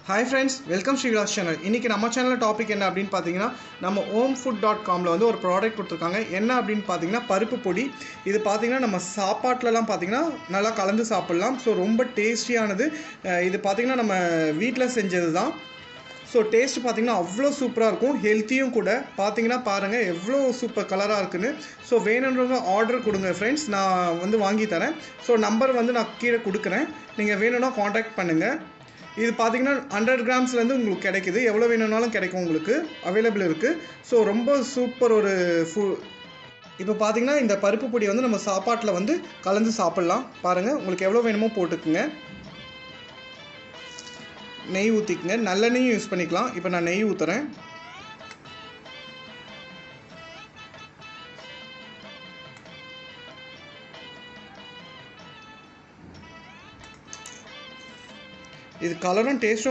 Hi friends, welcome Srivilas channel. இன்றைக்கி நம்ம சேனலில் டாபிக் என்ன அப்படின்னு பார்த்தீங்கன்னா, நம்ம homefood.comல வந்து ஒரு ப்ராடக்ட் கொடுத்துருக்காங்க. என்ன அப்படின்னு பார்த்தீங்கன்னா, பருப்பு பொடி. இது பார்த்தீங்கன்னா நம்ம சாப்பாட்டிலலாம் பார்த்தீங்கன்னா நல்லா கலந்து சாப்பிட்லாம். ஸோ ரொம்ப டேஸ்டியானது. இது பார்த்தீங்கன்னா நம்ம வீட்டில் செஞ்சது தான். ஸோ டேஸ்ட் பார்த்தீங்கன்னா அவ்வளோ சூப்பராக இருக்கும், ஹெல்த்தியும் கூட. பார்த்தீங்கன்னா பாருங்கள் எவ்வளோ சூப்பர் கலராக இருக்குன்னு. ஸோ வேணுன்றவங்க ஆர்டர் கொடுங்க ஃப்ரெண்ட்ஸ், நான் வந்து வாங்கி தரேன். ஸோ நம்பர் வந்து நான் கீழே கொடுக்குறேன், நீங்கள் வேணும்னா காண்டாக்ட் பண்ணுங்கள். இது பார்த்தீங்கன்னா 100 கிராம்ஸ்லேருந்து உங்களுக்கு கிடைக்குது, எவ்வளோ வேணும்னாலும் கிடைக்கும், உங்களுக்கு அவைலபிள் இருக்குது. ஸோ ரொம்ப சூப்பர் ஒரு இப்போ பார்த்தீங்கன்னா இந்த பருப்பு பொடி வந்து நம்ம சாப்பாட்டில் வந்து கலந்து சாப்பிட்லாம். பாருங்கள், உங்களுக்கு எவ்வளோ வேணுமோ போட்டுக்குங்க. நெய் ஊற்றிக்குங்க, நல்லெண்ணெயும் யூஸ் பண்ணிக்கலாம். இப்போ நான் நெய் ஊற்றுறேன். இது கலரும் டேஸ்ட்டும்